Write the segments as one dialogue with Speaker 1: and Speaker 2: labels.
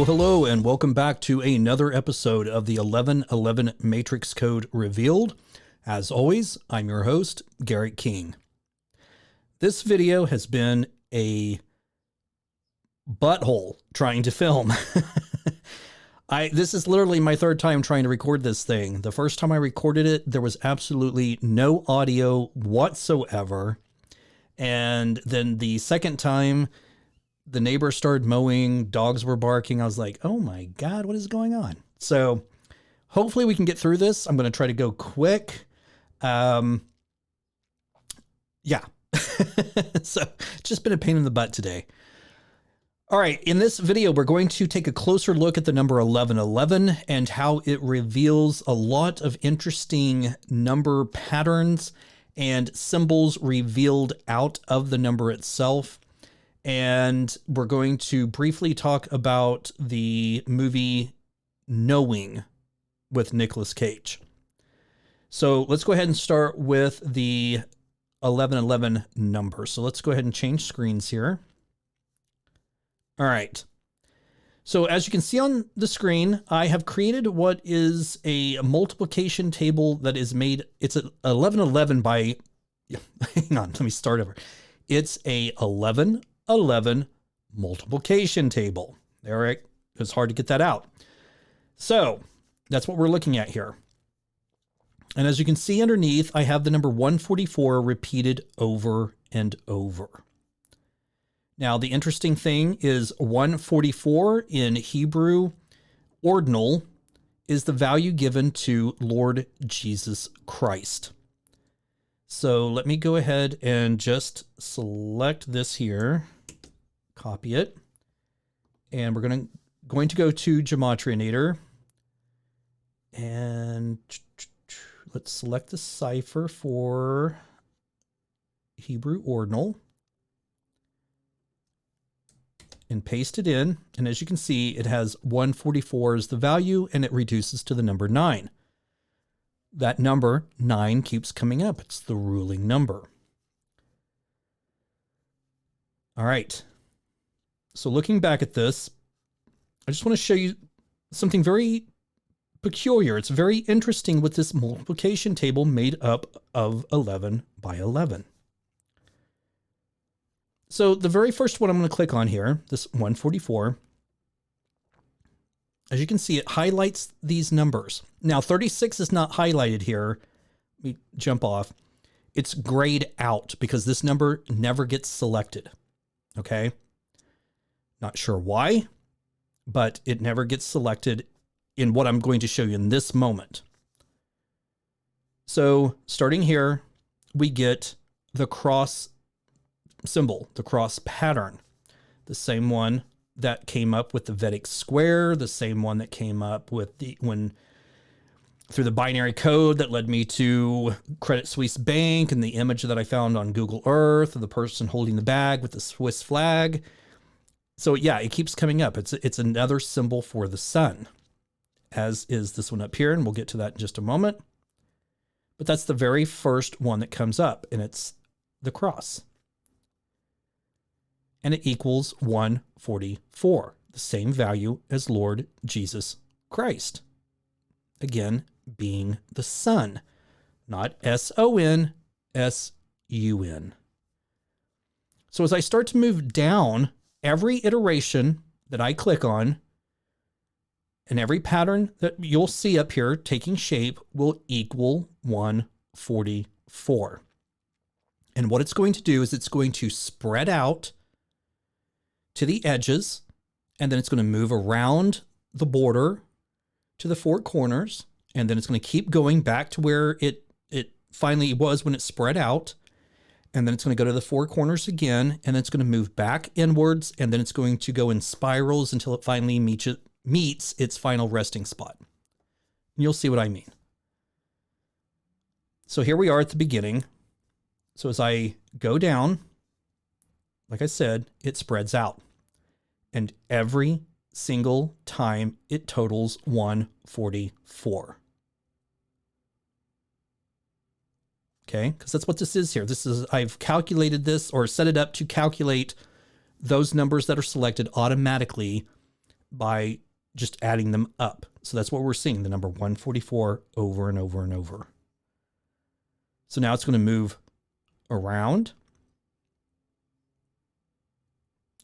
Speaker 1: Hello, and welcome back to another episode of the 1111 Matrix Code Revealed. As always, I'm your host, Garrett King. This video has been a butthole trying to film. This is literally my third time trying to record this thing. The first time I recorded it, there was absolutely no audio whatsoever. And then the second time, the neighbors started mowing, dogs were barking. I was like, oh my God, what is going on? So hopefully we can get through this. I'm going to try to go quick. Yeah. So it's just been a pain in the butt today. All right. In this video, we're going to take a closer look at the number 1111 and how it reveals a lot of interesting number patterns and symbols revealed out of the number itself. And we're going to briefly talk about the movie Knowing with Nikola Cage. So let's go ahead and start with the 1111 number. So let's go ahead and change screens here. All right. So as you can see on the screen, I have created what is a multiplication table that is made. It's a 1111 by, hang on, let me start over. It's a 1111 multiplication table. There, it's hard to get that out. So that's what we're looking at here. And as you can see underneath, I have the number 144 repeated over and over. Now, the interesting thing is 144 in Hebrew ordinal is the value given to Lord Jesus Christ. So let me go ahead and just select this here. Copy it, and we're going to go to Gematria, and let's select the cipher for Hebrew ordinal and paste it in. And as you can see, it has 144 as the value, and it reduces to the number 9. That number 9 keeps coming up. It's the ruling number. All right. So looking back at this, I just want to show you something very peculiar. It's very interesting with this multiplication table made up of 11 by 11. So the very first one I'm going to click on here, this 144, as you can see, it highlights these numbers. Now 36 is not highlighted here. Let me jump off. It's grayed out because this number never gets selected. Okay. Not sure why, but it never gets selected in what I'm going to show you in this moment. So starting here, we get the cross symbol, the cross pattern, the same one that came up with the Vedic square, the same one that came up with through the binary code that led me to Credit Suisse Bank and the image that I found on Google Earth of the person holding the bag with the Swiss flag. So yeah, it keeps coming up. It's another symbol for the sun, as is this one up here, and we'll get to that in just a moment. But that's the very first one that comes up, and it's the cross. And it equals 144, the same value as Lord Jesus Christ. Again, being the sun, not S-O-N, S-U-N. So as I start to move down, every iteration that I click on and every pattern that you'll see up here taking shape will equal 144. And what it's going to do is it's going to spread out to the edges, and then it's going to move around the border to the four corners, and then it's going to keep going back to where it finally was when it spread out. And then it's going to go to the four corners again, and then it's going to move back inwards, and then it's going to go in spirals until it finally meets its final resting spot. And you'll see what I mean. So here we are at the beginning. So as I go down, like I said, it spreads out. And every single time it totals 144. Okay, because that's what this is here. I've calculated this or set it up to calculate those numbers that are selected automatically by just adding them up. So that's what we're seeing, the number 144 over and over and over. So now it's going to move around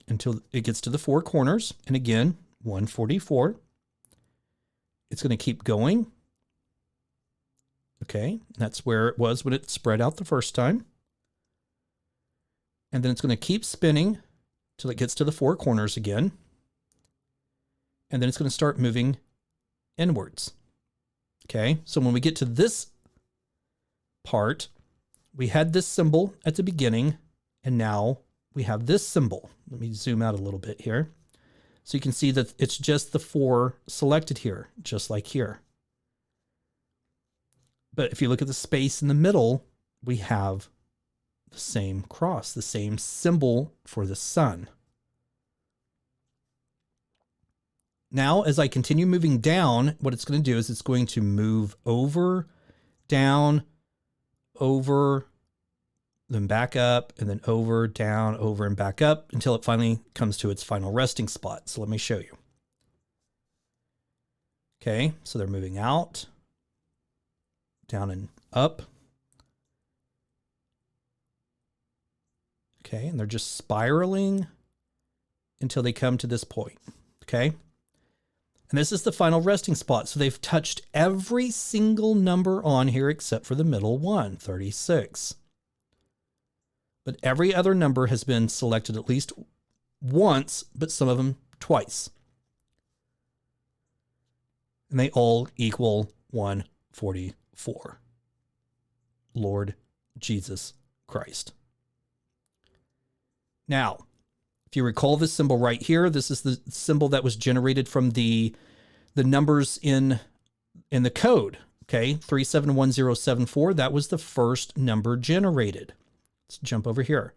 Speaker 1: until it gets to the four corners. And again, 144. It's going to keep going. Okay, that's where it was when it spread out the first time. And then it's going to keep spinning till it gets to the four corners again. And then it's going to start moving inwards. Okay, so when we get to this part, we had this symbol at the beginning, and now we have this symbol. Let me zoom out a little bit here. So you can see that it's just the four selected here, just like here. But if you look at the space in the middle, we have the same cross, the same symbol for the sun. Now, as I continue moving down, what it's going to do is it's going to move over, down, over, then back up, and then over, down, over, and back up until it finally comes to its final resting spot. So let me show you. Okay, so they're moving out, down and up. Okay, and they're just spiraling until they come to this point. Okay, and this is the final resting spot. So they've touched every single number on here except for the middle one, 36. But every other number has been selected at least once, but some of them twice. And they all equal 144. Lord Jesus Christ. Now, if you recall this symbol right here, this is the symbol that was generated from the numbers in the code. Okay, 371074, that was the first number generated. Let's jump over here.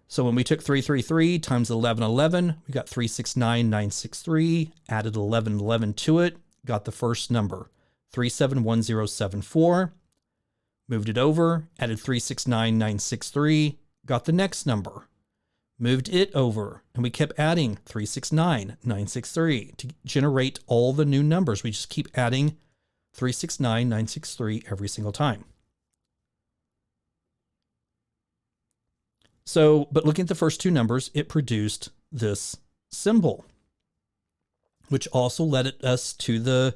Speaker 1: So when we took 333 times 1111, we got 369963, added 1111 to it, got the first number, 371074, moved it over, added 369963, got the next number, moved it over, and we kept adding 369963 to generate all the new numbers. We just keep adding 369963 every single time. So, but looking at the first two numbers, it produced this symbol, which also led us to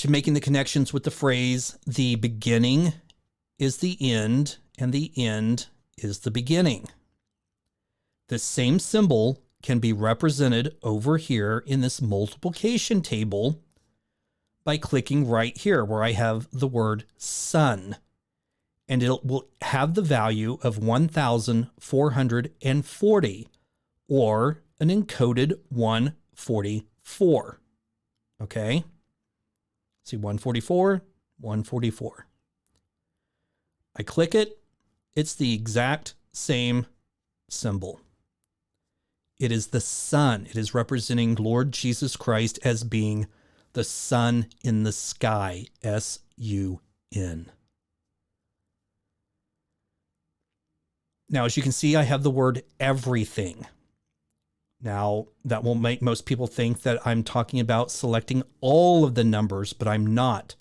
Speaker 1: making the connections with the phrase, the beginning is the end, and the end is the beginning. The same symbol can be represented over here in this multiplication table by clicking right here where I have the word sun. And it will have the value of 1,440, or an encoded 144. Okay? See, 144, 144. I click it. It's the exact same symbol. It is the sun. It is representing Lord Jesus Christ as being the sun in the sky, S-U-N. Now, as you can see, I have the word everything. Now, that will make most people think that I'm talking about selecting all of the numbers, but I'm not.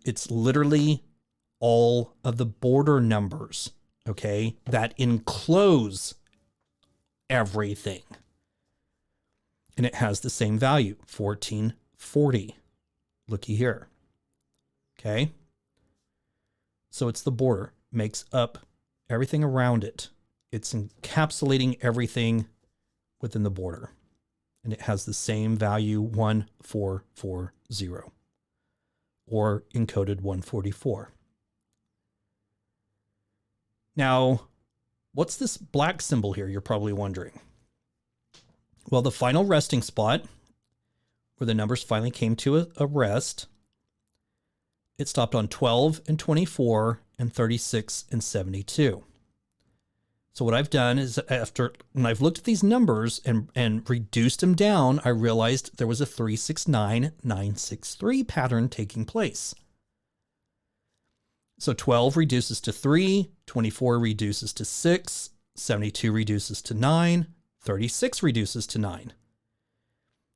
Speaker 1: It's literally all of the border numbers, okay, that enclose everything. And it has the same value, 1440. Looky here. Okay. So it's the border, makes up everything around it. It's encapsulating everything within the border. And it has the same value, 1440, or encoded 144. Now, what's this black symbol here? You're probably wondering. Well, the final resting spot, where the numbers finally came to a rest, it stopped on 12 and 24 and 36 and 72. So what I've done is when I've looked at these numbers and reduced them down, I realized there was a 369963 pattern taking place. So 12 reduces to 3, 24 reduces to 6, 72 reduces to 9, 36 reduces to 9.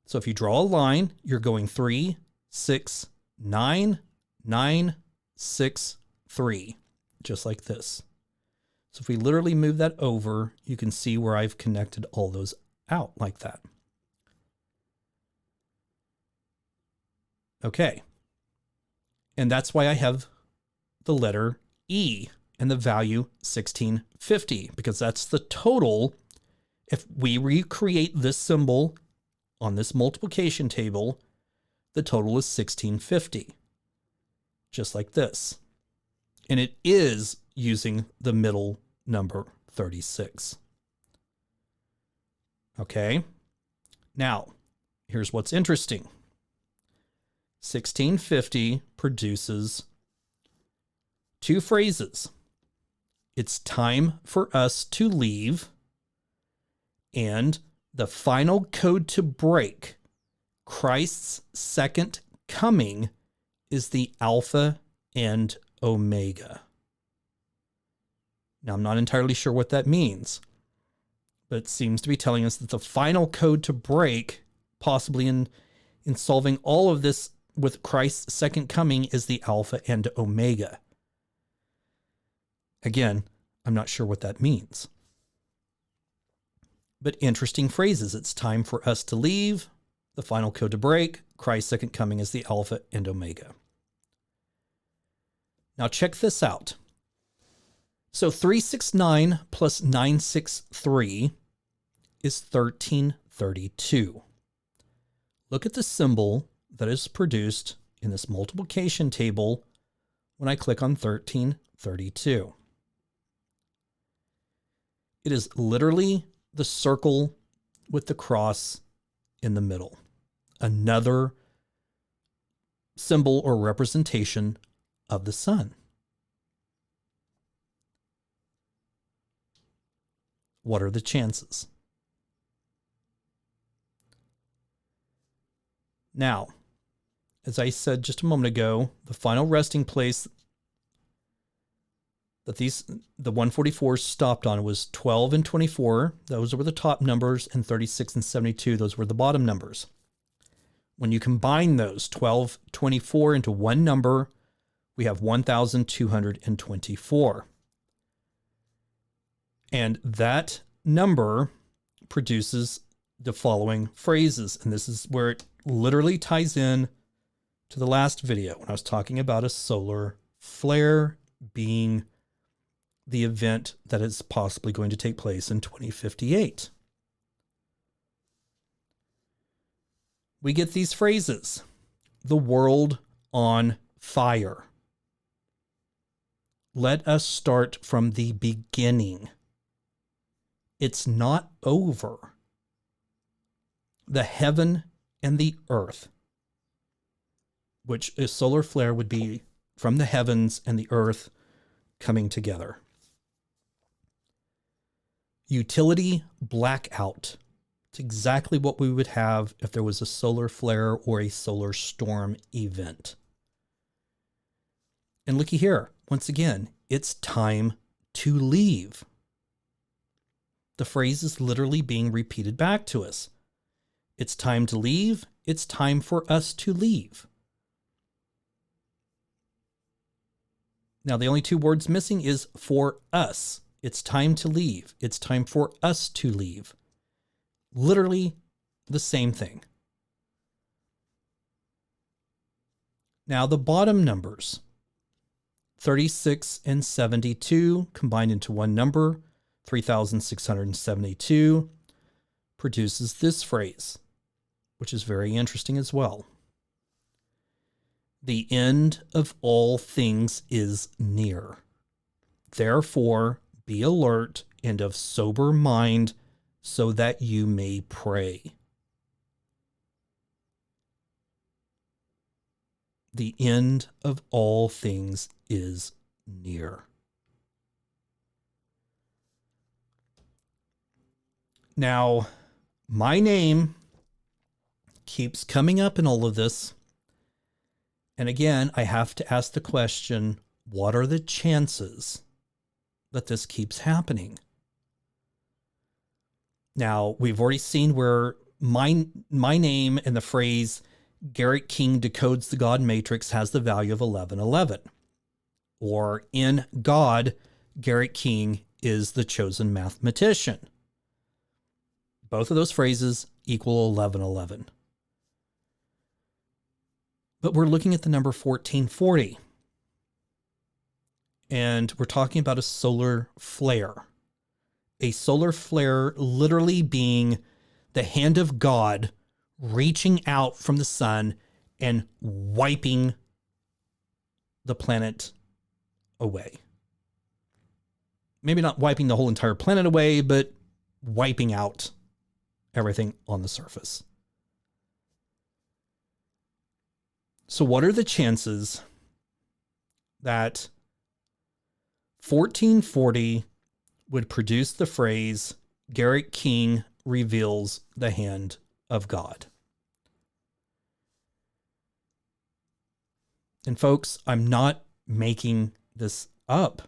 Speaker 1: So if you draw a line, you're going 3, 6, 9, 9, 6, 3, just like this. So if we literally move that over, you can see where I've connected all those out like that. Okay. And that's why I have the letter E and the value 1650, because that's the total. If we recreate this symbol on this multiplication table, the total is 1650, just like this. And it is using the middle number 36. Okay. Now, here's what's interesting. 1650 produces two phrases. It's time for us to leave, and the final code to break, Christ's second coming, is the Alpha and Omega. Now, I'm not entirely sure what that means, but it seems to be telling us that the final code to break, possibly in solving all of this with Christ's second coming, is the Alpha and Omega. Again, I'm not sure what that means. But interesting phrases. It's time for us to leave, the final code to break, Christ's second coming is the Alpha and Omega. Now check this out. So 369 plus 963 is 1332. Look at the symbol that is produced in this multiplication table when I click on 1332. It is literally the circle with the cross in the middle. Another symbol or representation of the sun. What are the chances? Now, as I said just a moment ago, the final resting place that the 144s stopped on was 12 and 24. Those were the top numbers, and 36 and 72. Those were the bottom numbers. When you combine those 12, 24 into one number, we have 1,224. And that number produces the following phrases. And this is where it literally ties in to the last video when I was talking about a solar flare being the event that is possibly going to take place in 2058. We get these phrases: the world on fire. Let us start from the beginning. It's not over. The heaven and the earth, which a solar flare would be from the heavens and the earth coming together. Utility blackout. It's exactly what we would have if there was a solar flare or a solar storm event. And looky here, once again, it's time to leave. The phrase is literally being repeated back to us. It's time to leave. It's time for us to leave. Now, the only two words missing is for us. It's time to leave. It's time for us to leave. Literally the same thing. Now, the bottom numbers, 36 and 72 combined into one number, 3,672, produces this phrase, which is very interesting as well. The end of all things is near. Therefore, be alert and of sober mind so that you may pray. The end of all things is near. Now, my name keeps coming up in all of this. And again, I have to ask the question, what are the chances that this keeps happening? Now, we've already seen where my name and the phrase Garrett King decodes the God matrix has the value of 1111. Or in God, Garrett King is the chosen mathematician. Both of those phrases equal 1111. But we're looking at the number 1440. And we're talking about a solar flare. A solar flare literally being the hand of God reaching out from the sun and wiping the planet away. Maybe not wiping the whole entire planet away, but wiping out everything on the surface. So what are the chances that 1440 would produce the phrase, Garrett King reveals the hand of God? And folks, I'm not making this up.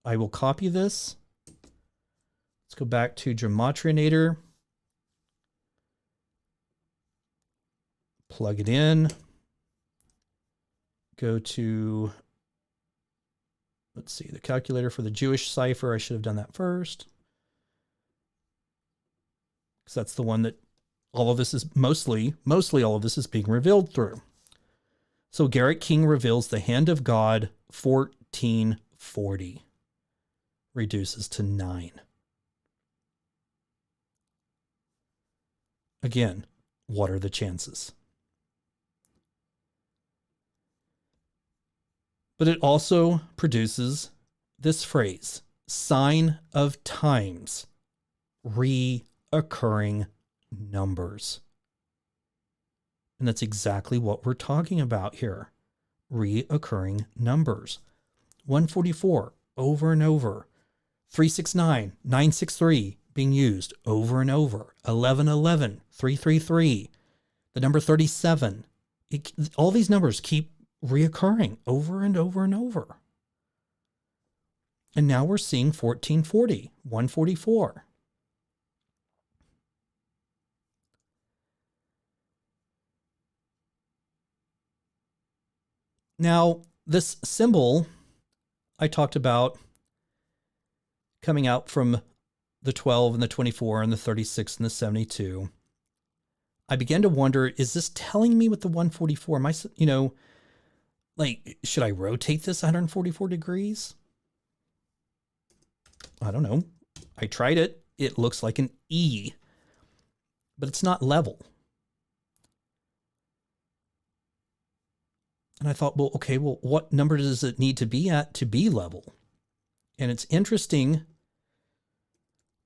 Speaker 1: I will copy this. Let's go back to Gematrianator. Plug it in. Go to, let's see, the calculator for the Jewish cipher. I should have done that first, because that's the one that all of this is mostly all of this is being revealed through. So Garrett King reveals the hand of God, 1440, reduces to 9. Again, what are the chances? But it also produces this phrase, sign of times, reoccurring numbers. And that's exactly what we're talking about here. Reoccurring numbers. 144 over and over. 369, 963 being used over and over. 1111, 333, the number 37. All these numbers keep reoccurring over and over and over. And now we're seeing 1440, 144. Now, this symbol I talked about coming out from the 12 and the 24 and the 36 and the 72. I began to wonder, is this telling me with the 144? Am I, like, should I rotate this 144 degrees? I don't know. I tried it. It looks like an E, but it's not level. And I thought, well, okay, well, what number does it need to be at to be level? And it's interesting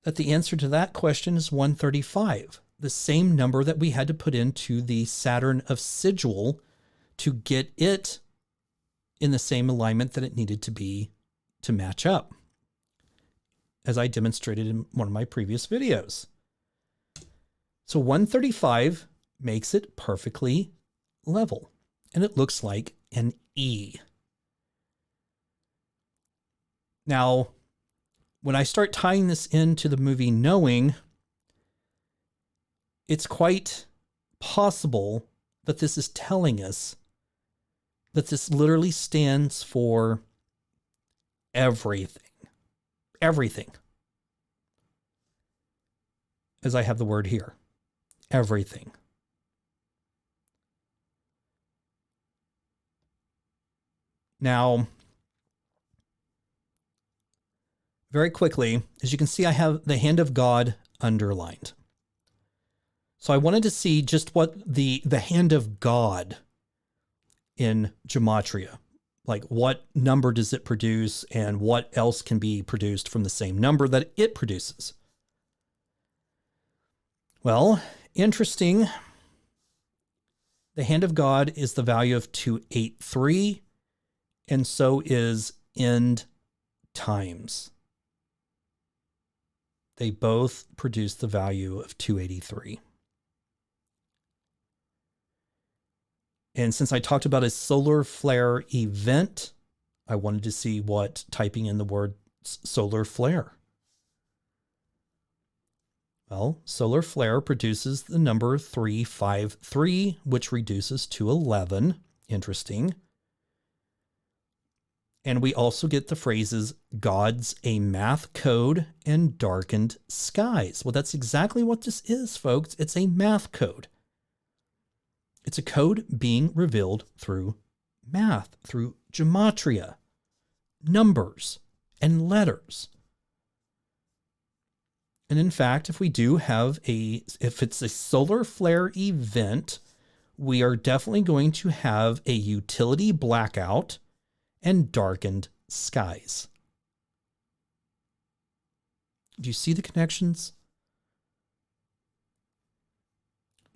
Speaker 1: that the answer to that question is 135, the same number that we had to put into the Saturn of Sigil to get it in the same alignment that it needed to be to match up, as I demonstrated in one of my previous videos. So 135 makes it perfectly level, and it looks like an E. Now, when I start tying this into the movie Knowing, it's quite possible that this is telling us that this literally stands for everything. Everything. As I have the word here. Everything. Now, very quickly, as you can see, I have the hand of God underlined. So I wanted to see just what the hand of God in Gematria Like, what number does it produce and what else can be produced from the same number that it produces? Well, interesting. The hand of God is the value of 283, and so is end times. They both produce the value of 283. And since I talked about a solar flare event, I wanted to see what typing in the word solar flare. Well, solar flare produces the number 353, which reduces to 11. Interesting. And we also get the phrases God's a math code and darkened skies. Well, that's exactly what this is, folks. It's a math code. It's a code being revealed through math, through gematria, numbers, and letters. And in fact, if it's a solar flare event, we are definitely going to have a utility blackout and darkened skies. Do you see the connections?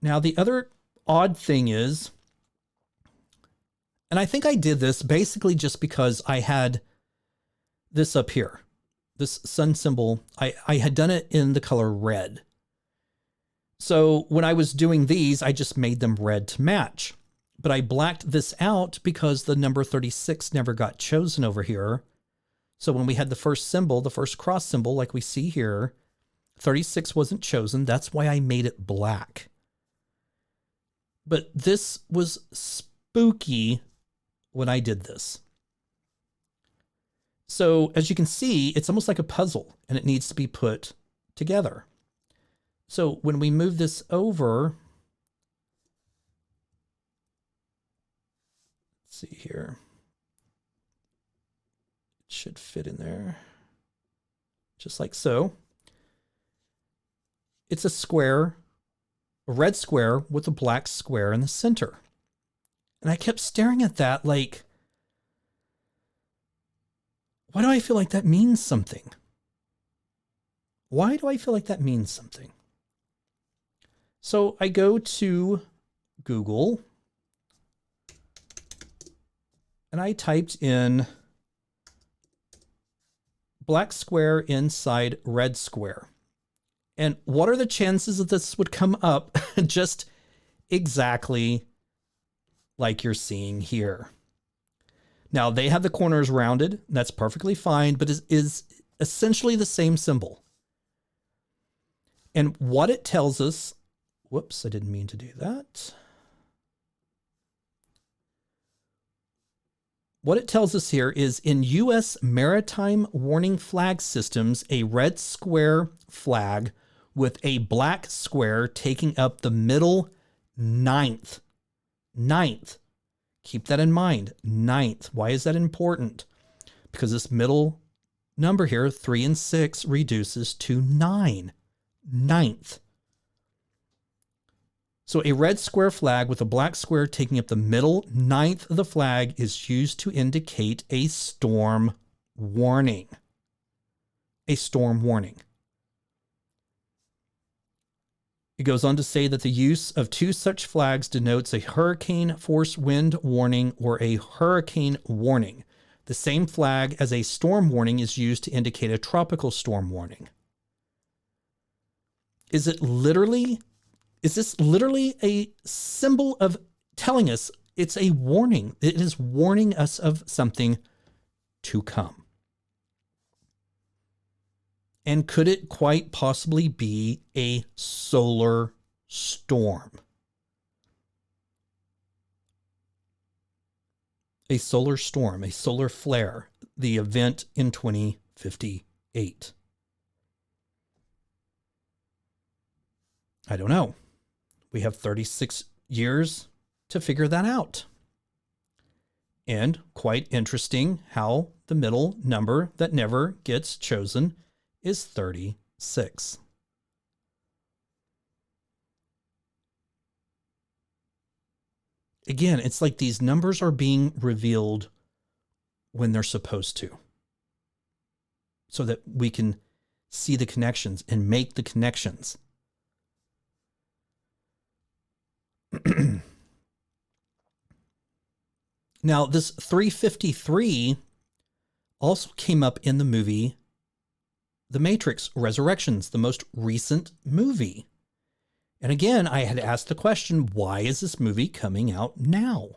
Speaker 1: Now, the other odd thing is, and I think I did this basically just because I had this up here, this sun symbol. I had done it in the color red. So when I was doing these, I just made them red to match. But I blacked this out because the number 36 never got chosen over here. So when we had the first symbol, the first cross symbol, like we see here, 36 wasn't chosen. That's why I made it black. But this was spooky when I did this. So as you can see, it's almost like a puzzle and it needs to be put together. So when we move this over, let's see here. It should fit in there just like so. It's a square, a red square with a black square in the center. And I kept staring at that like, why do I feel like that means something? Why do I feel like that means something? So I go to Google and I typed in black square inside red square. And what are the chances that this would come up just exactly like you're seeing here? Now, they have the corners rounded. That's perfectly fine, but is essentially the same symbol. And what it tells us, whoops, I didn't mean to do that. What it tells us here is in U.S. maritime warning flag systems, a red square flag with a black square taking up the middle ninth. Keep that in mind, ninth. Why is that important? Because this middle number here, 3 and 6, reduces to 9, ninth. So a red square flag with a black square taking up the middle ninth of the flag is used to indicate a storm warning. A storm warning. It goes on to say that the use of 2 such flags denotes a hurricane force wind warning or a hurricane warning. The same flag as a storm warning is used to indicate a tropical storm warning. Is this literally a symbol of telling us it's a warning? It is warning us of something to come. And could it quite possibly be a solar storm? A solar storm, a solar flare, the event in 2058. I don't know. We have 36 years to figure that out. And quite interesting how the middle number that never gets chosen is 36. Again, it's like these numbers are being revealed when they're supposed to, so that we can see the connections and make the connections. Now, this 353 also came up in the movie The Matrix Resurrections, the most recent movie. And again, I had asked the question, why is this movie coming out now?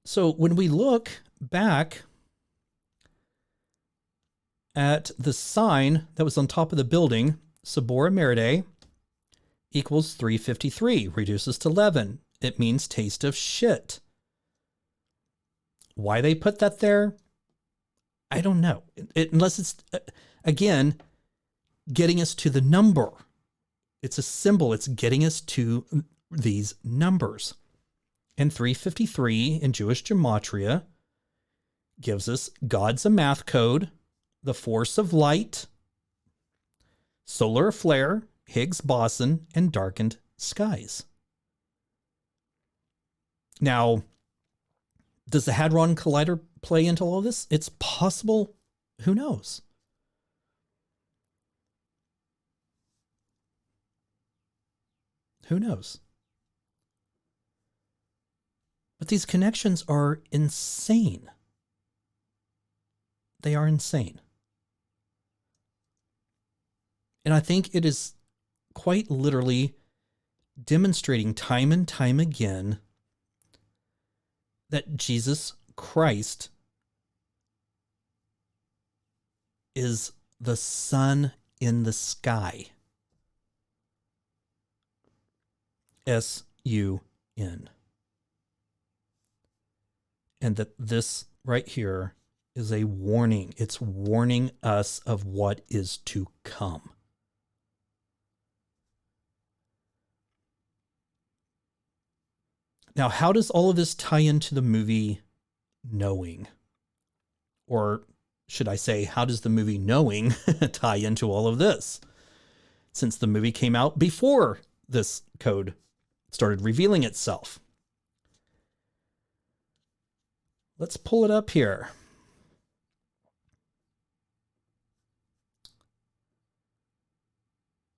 Speaker 1: So when we look back at the sign that was on top of the building, Sabora Meride equals 353, reduces to 11. It means taste of shit. Why they put that there, I don't know. Unless it's, again, getting us to the number. It's a symbol. It's getting us to these numbers. And 353 in Jewish Gematria gives us God's a math code, the force of light, solar flare, Higgs boson, and darkened skies. Now, does the Hadron Collider play into all of this? It's possible. Who knows? Who knows? But these connections are insane. They are insane. And I think it is quite literally demonstrating time and time again that Jesus Christ is the sun in the sky. S-U-N. And that this right here is a warning. It's warning us of what is to come. Now, how does all of this tie into the movie Knowing? Or should I say, how does the movie Knowing tie into all of this? Since the movie came out before this code started revealing itself. Let's pull it up here.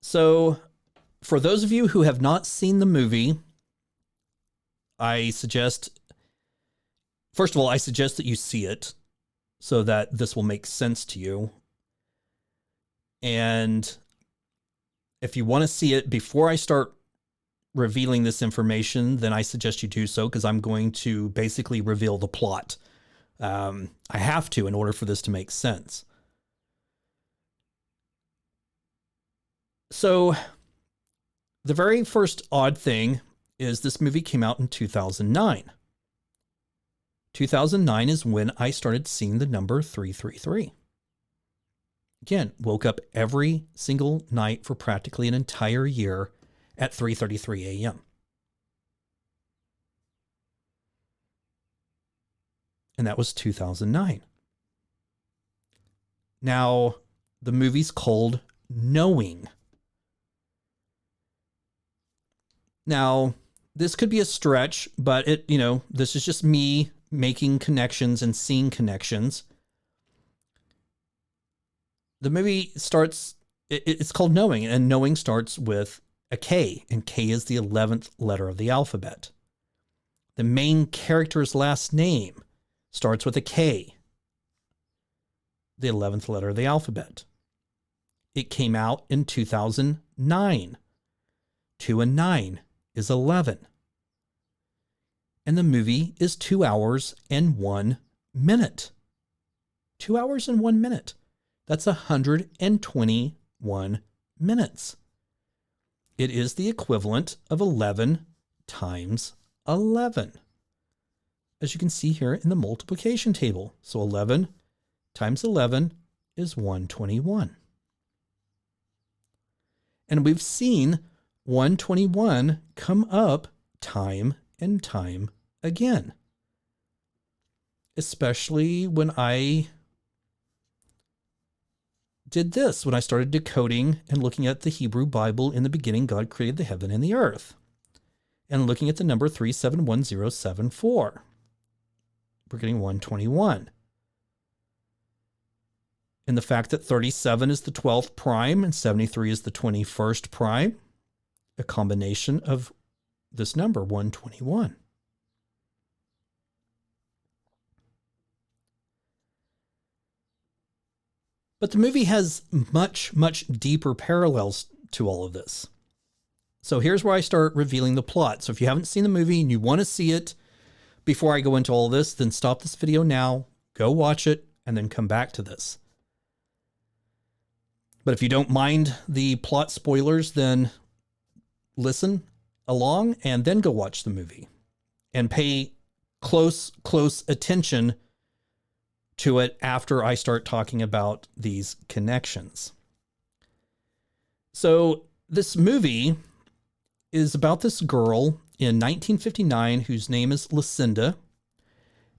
Speaker 1: So, for those of you who have not seen the movie, I suggest, first of all, I suggest that you see it so that this will make sense to you. And if you want to see it before I start revealing this information, then I suggest you do so, because I'm going to basically reveal the plot. I have to in order for this to make sense. So the very first odd thing is this movie came out in 2009. 2009 is when I started seeing the number 333. Again, woke up every single night for practically an entire year at 3:33 a.m. And that was 2009. Now, the movie's called Knowing. Now, this could be a stretch, but this is just me making connections and seeing connections. The movie starts, it's called Knowing, and Knowing starts with a K, and K is the 11th letter of the alphabet. The main character's last name starts with a K, the 11th letter of the alphabet. It came out in 2009. 2 and 9 is 11. And the movie is 2 hours and 1 minute. 2 hours and 1 minute. That's 121 minutes. It is the equivalent of 11 times 11. As you can see here in the multiplication table. So 11 times 11 is 121. And we've seen 121 come up time and time again. Especially when I did this, when I started decoding and looking at the Hebrew Bible. In the beginning, God created the heaven and the earth. and looking at the number 371074. We're getting 121. And the fact that 37 is the 12th prime and 73 is the 21st prime, a combination of this number, 121. But the movie has much, much deeper parallels to all of this. So here's where I start revealing the plot. So if you haven't seen the movie and you want to see it before I go into all this, then stop this video now, go watch it, and then come back to this. But if you don't mind the plot spoilers, then listen along and then go watch the movie and pay close attention to it after I start talking about these connections. So this movie is about this girl in 1959 whose name is Lucinda,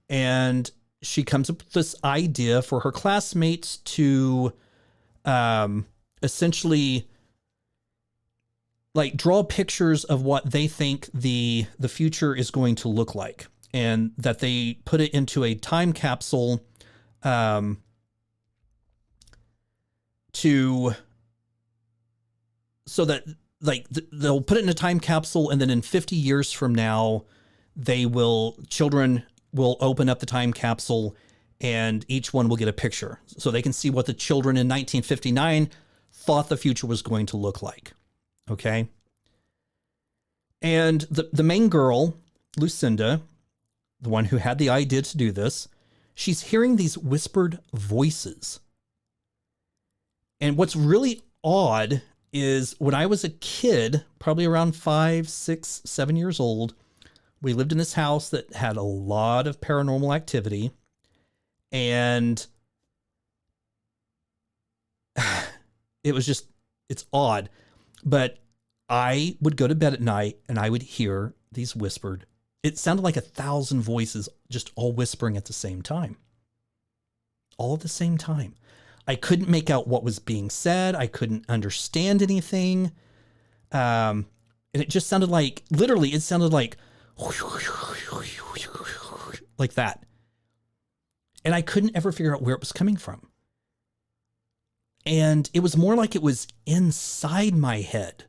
Speaker 1: and she comes up with this idea for her classmates to essentially like draw pictures of what they think the future is going to look like, and that they put it into a time capsule so that like they'll put it in a time capsule, and then in 50 years from now, children will open up the time capsule and each one will get a picture so they can see what the children in 1959 thought the future was going to look like. Okay. And the main girl, Lucinda, the one who had the idea to do this, she's hearing these whispered voices. And what's really odd is when I was a kid, probably around 5, 6, 7 years old, we lived in this house that had a lot of paranormal activity. And it's odd. But I would go to bed at night and I would hear these whispered. It sounded like 1,000 voices just all whispering at the same time. All at the same time. I couldn't make out what was being said. I couldn't understand anything. And it just sounded like, literally, it sounded like that. And I couldn't ever figure out where it was coming from. And it was more like it was inside my head,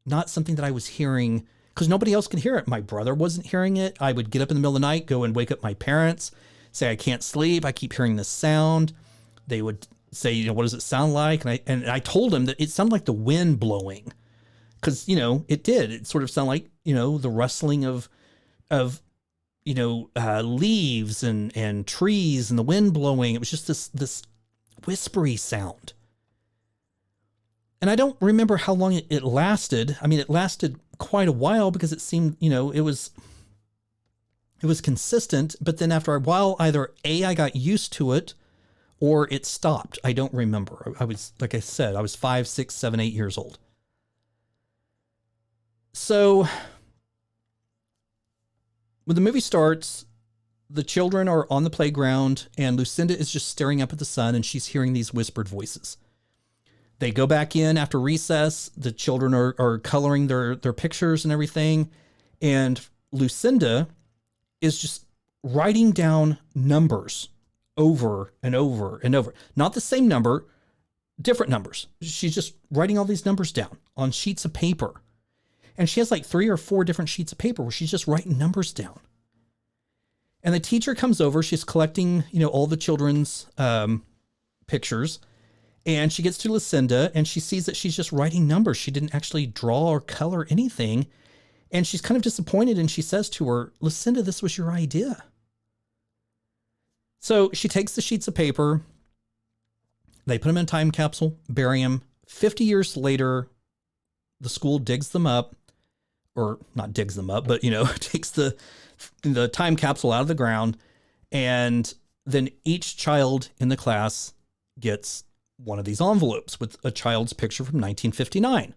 Speaker 1: not something that I was hearing, because nobody else could hear it. My brother wasn't hearing it. I would get up in the middle of the night, go and wake up my parents, say, I can't sleep. I keep hearing this sound. They would say, what does it sound like? And I told them that it sounded like the wind blowing, because, it did. It sort of sounded like, the rustling of leaves and trees and the wind blowing. It was just this whispery sound. And I don't remember how long it lasted. I mean, it lasted quite a while because it seemed, it was consistent. But then after a while, either I got used to it or it stopped. I don't remember. I was, like I said, I was 5, 6, 7, 8 years old. So when the movie starts, the children are on the playground and Lucinda is just staring up at the sun and she's hearing these whispered voices. They go back in after recess. The children are coloring their pictures and everything. And Lucinda is just writing down numbers over and over and over. Not the same number, different numbers. She's just writing all these numbers down on sheets of paper. And she has like 3 or 4 different sheets of paper where she's just writing numbers down. And the teacher comes over. She's collecting, all the children's pictures. And she gets to Lucinda and she sees that she's just writing numbers. She didn't actually draw or color anything. And she's kind of disappointed. And she says to her, Lucinda, this was your idea. So she takes the sheets of paper. They put them in a time capsule, bury them. 50 years later, the school digs them up, or not digs them up, but, takes the time capsule out of the ground. And then each child in the class gets one of these envelopes with a child's picture from 1959.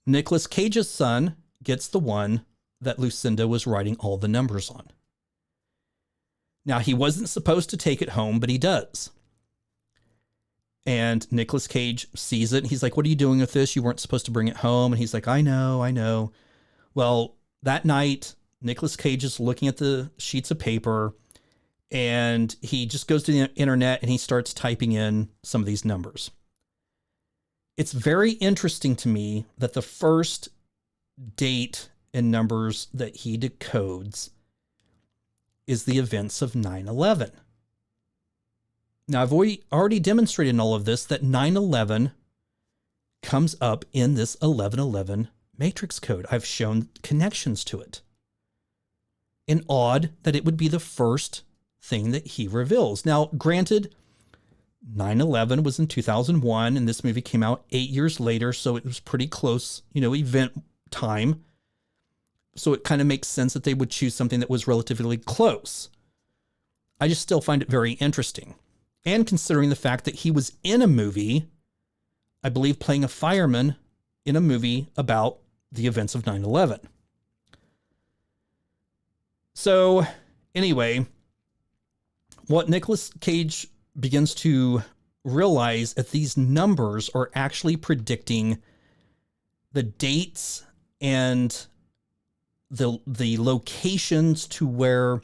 Speaker 1: Nicolas Cage's son gets the one that Lucinda was writing all the numbers on. Now, he wasn't supposed to take it home, but he does. And Nicolas Cage sees it. And he's like, what are you doing with this? You weren't supposed to bring it home. And he's like, I know. Well, that night, Nicolas Cage is looking at the sheets of paper, and he just goes to the internet and he starts typing in some of these numbers. It's very interesting to me that the first date and numbers that he decodes is the events of 9/11. Now, I've already demonstrated in all of this that 9/11 comes up in this 1111 matrix code. I've shown connections to it. And odd that it would be the first thing that he reveals. Now, granted, 9/11 was in 2001, and this movie came out 8 years later, so it was pretty close, event time. So it kind of makes sense that they would choose something that was relatively close. I just still find it very interesting. And considering the fact that he was in a movie, I believe playing a fireman in a movie about the events of 9/11. So anyway, what Nicolas Cage begins to realize that these numbers are actually predicting the dates and the locations to where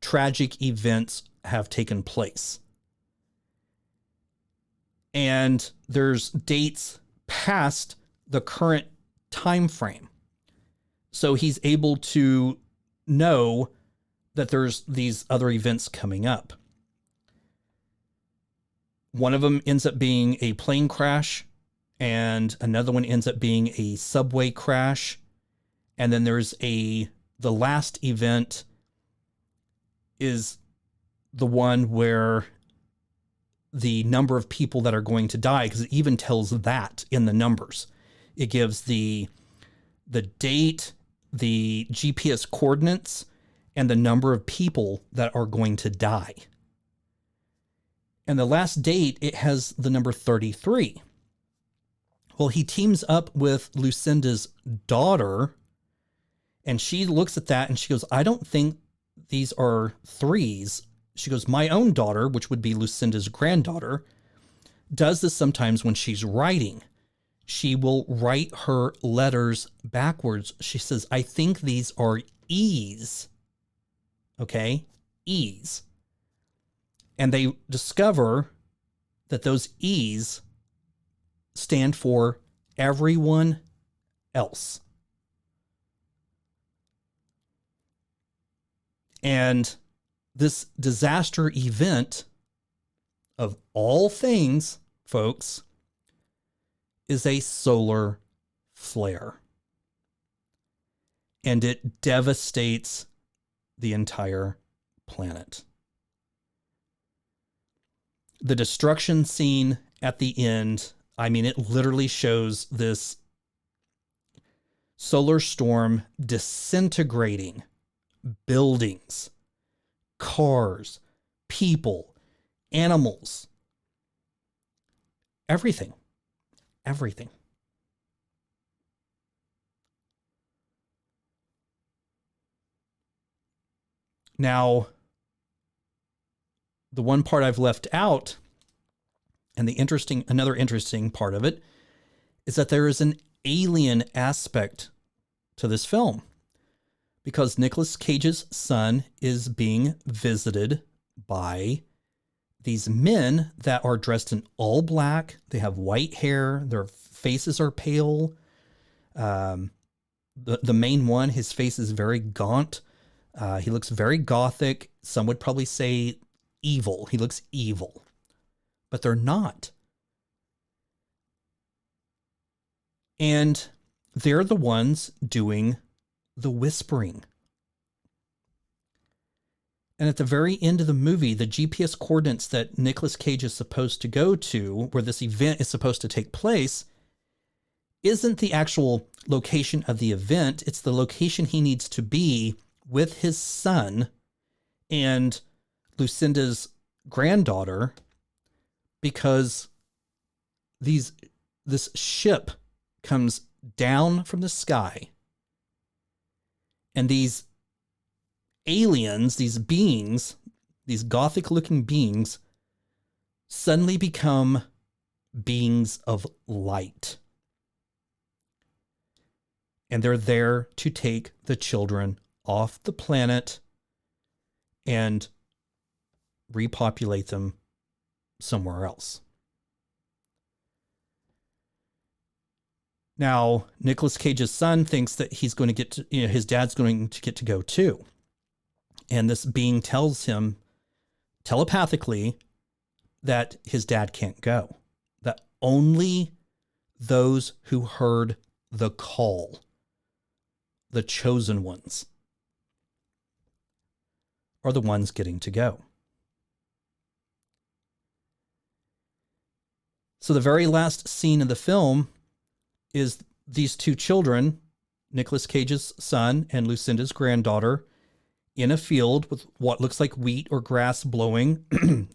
Speaker 1: tragic events have taken place. And there's dates past the current time frame. So he's able to know that there's these other events coming up. One of them ends up being a plane crash, and another one ends up being a subway crash. And then there's the last event is the one where the number of people that are going to die, because it even tells that in the numbers. It gives the date, the GPS coordinates, and the number of people that are going to die. And the last date, it has the number 33. Well, he teams up with Lucinda's daughter, and she looks at that and she goes, I don't think these are threes. She goes, my own daughter, which would be Lucinda's granddaughter, does this sometimes when she's writing. She will write her letters backwards. She says, I think these are E's. Okay? E's. And they discover that those E's stand for everyone else. And this disaster event, of all things, folks, is a solar flare. And it devastates the entire planet. The destruction scene at the end, I mean, it literally shows this solar storm disintegrating buildings, cars, people, animals, everything. Everything. Now, the one part I've left out, and another interesting part of it, is that there is an alien aspect to this film, because Nicolas Cage's son is being visited by these men that are dressed in all black. They have white hair. Their faces are pale. The main one, his face is very gaunt. He looks very gothic. Some would probably say evil. He looks evil, but they're not. And they're the ones doing the whispering. And at the very end of the movie, the GPS coordinates that Nicolas Cage is supposed to go to, where this event is supposed to take place, isn't the actual location of the event. It's the location he needs to be with his son and Lucinda's granddaughter, because this ship comes down from the sky, and these aliens, these beings, these gothic looking beings, suddenly become beings of light. And they're there to take the children off the planet and repopulate them somewhere else. Now, Nicolas Cage's son thinks that he's going to get to, his dad's going to get to go too. And this being tells him telepathically that his dad can't go, that only those who heard the call, the chosen ones, are the ones getting to go. So the very last scene of the film is these two children, Nicolas Cage's son and Lucinda's granddaughter, in a field with what looks like wheat or grass blowing.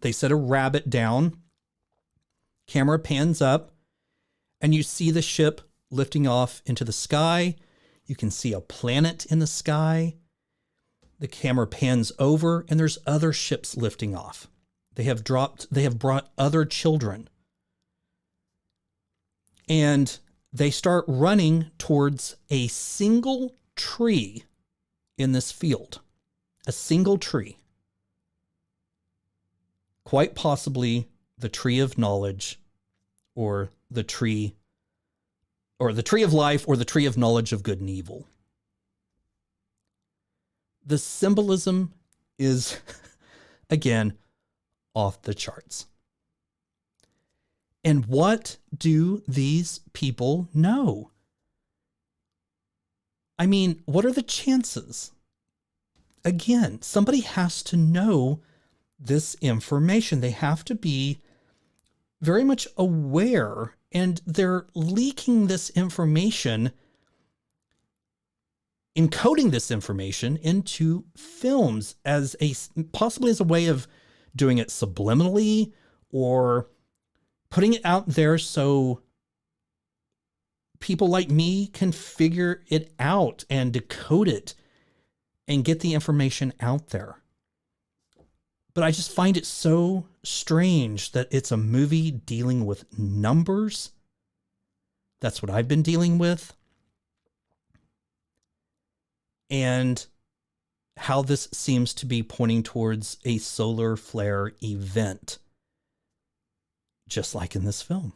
Speaker 1: They set a rabbit down. Camera pans up, and you see the ship lifting off into the sky. You can see a planet in the sky. The camera pans over, and there's other ships lifting off. They have brought other children. And they start running towards a single tree in this field. A single tree. Quite possibly the tree of knowledge, or the tree of life, or the tree of knowledge of good and evil. The symbolism is, again, off the charts. And what do these people know? I mean, what are the chances? Again, somebody has to know this information. They have to be very much aware, and they're leaking this information, encoding this information into films as possibly as a way of doing it subliminally, or putting it out there so people like me can figure it out and decode it and get the information out there. But I just find it so strange that it's a movie dealing with numbers. That's what I've been dealing with. And how this seems to be pointing towards a solar flare event, just like in this film.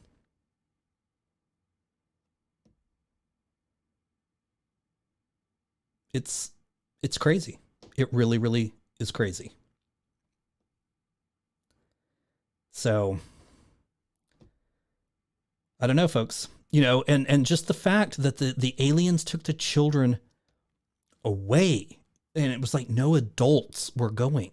Speaker 1: It's crazy. It really, really is crazy. So, I don't know, folks. And just the fact that the aliens took the children away, and it was like no adults were going.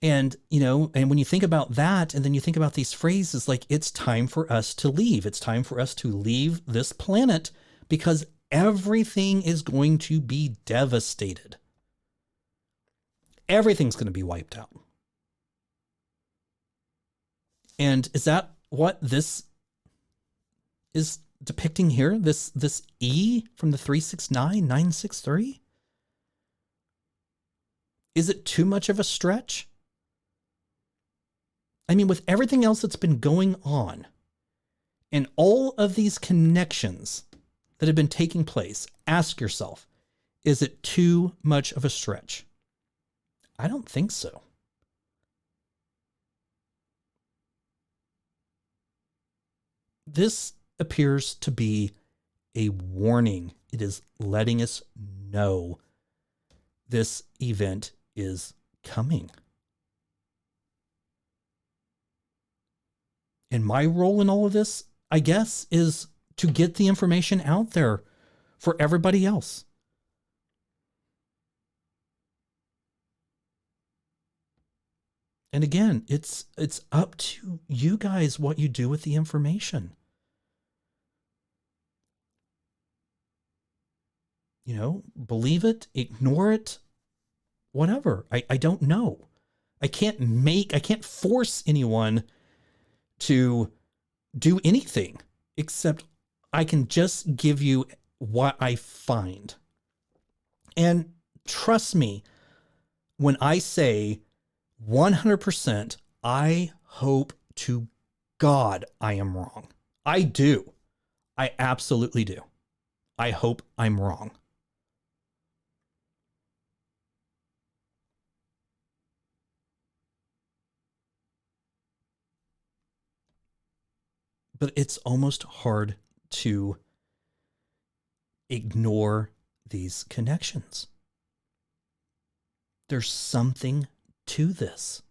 Speaker 1: And, and when you think about that, and then you think about these phrases like, it's time for us to leave. It's time for us to leave this planet because everything is going to be devastated. Everything's going to be wiped out. And is that what this is depicting here? This E from the 369963? Is it too much of a stretch? I mean, with everything else that's been going on and all of these connections that have been taking place, ask yourself, is it too much of a stretch? I don't think so. This appears to be a warning. It is letting us know this event is coming. And my role in all of this, I guess, is to get the information out there for everybody else. And again, it's up to you guys what you do with the information. Believe it, ignore it, whatever. I don't know. I can't force anyone to do anything, except I can just give you what I find. And trust me when I say 100%, I hope to God I am wrong. I do. I absolutely do. I hope I'm wrong. But it's almost hard to ignore these connections. There's something to this.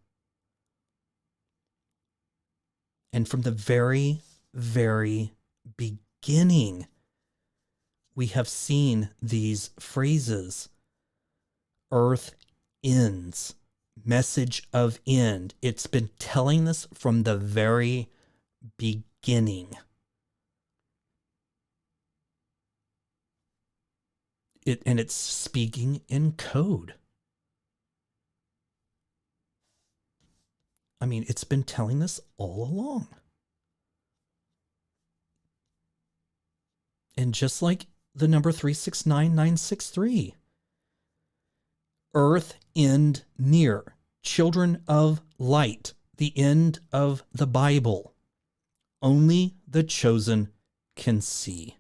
Speaker 1: And from the very, very beginning, we have seen these phrases: earth ends, message of end. It's been telling this from the very beginning. And it's speaking in code. I mean, it's been telling this all along. And just like the number 369963, earth end near, children of light, the end of the Bible. Only the chosen can see.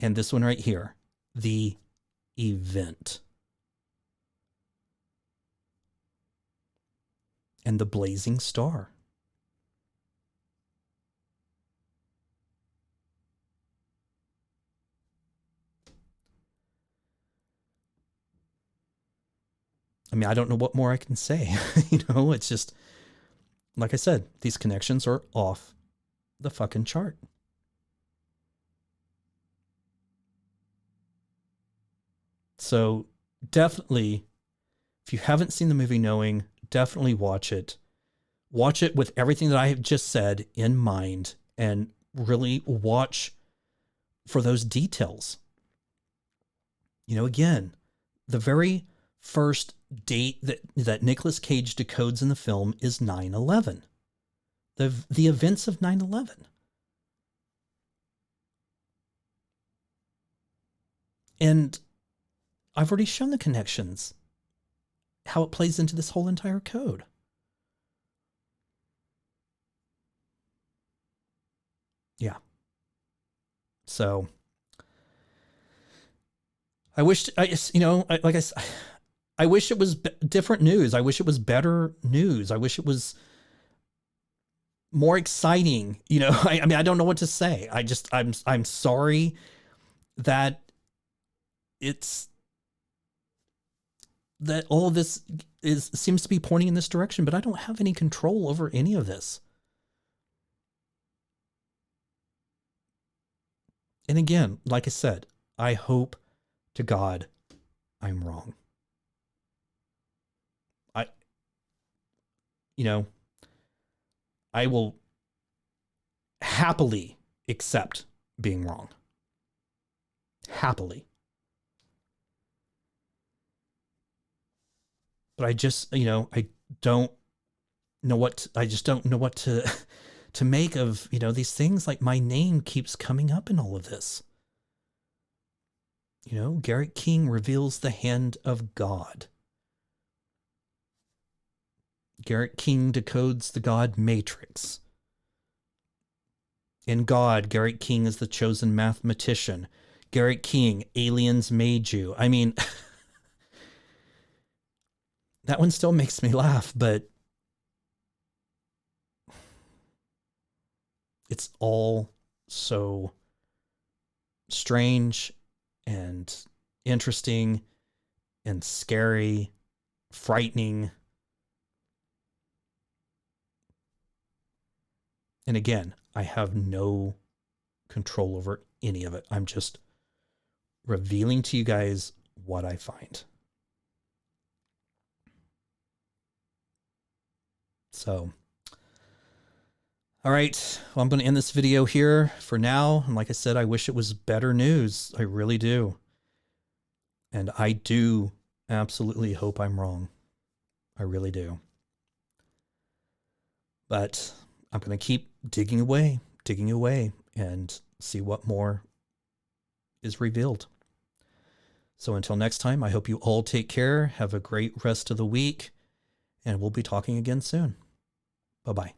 Speaker 1: And this one right here, the event. And the blazing star. I mean, I don't know what more I can say. It's just, like I said, these connections are off the fucking chart. So definitely, if you haven't seen the movie Knowing, definitely watch it. Watch it with everything that I have just said in mind, and really watch for those details. Again, the very first date that Nicolas Cage decodes in the film is 9/11. The events of 9/11. And I've already shown the connections, how it plays into this whole entire code. Yeah. So I wish, I wish it was different news. I wish it was better news. I wish it was more exciting. I mean, I don't know what to say. I'm sorry that that all of this seems to be pointing in this direction, but I don't have any control over any of this. And again, like I said, I hope to God I'm wrong. I will happily accept being wrong. Happily. But I just, I don't know I just don't know what to make of, these things. Like, my name keeps coming up in all of this. Garrett King reveals the hand of God. Garrett King decodes the God matrix. In God, Garrett King is the chosen mathematician. Garrett King, aliens made you. I mean, that one still makes me laugh, but it's all so strange and interesting and scary, frightening. And again, I have no control over any of it. I'm just revealing to you guys what I find. So, all right. Well, I'm going to end this video here for now. And like I said, I wish it was better news. I really do. And I do absolutely hope I'm wrong. I really do. But I'm going to keep digging away, and see what more is revealed. So until next time, I hope you all take care. Have a great rest of the week, and we'll be talking again soon. Bye-bye.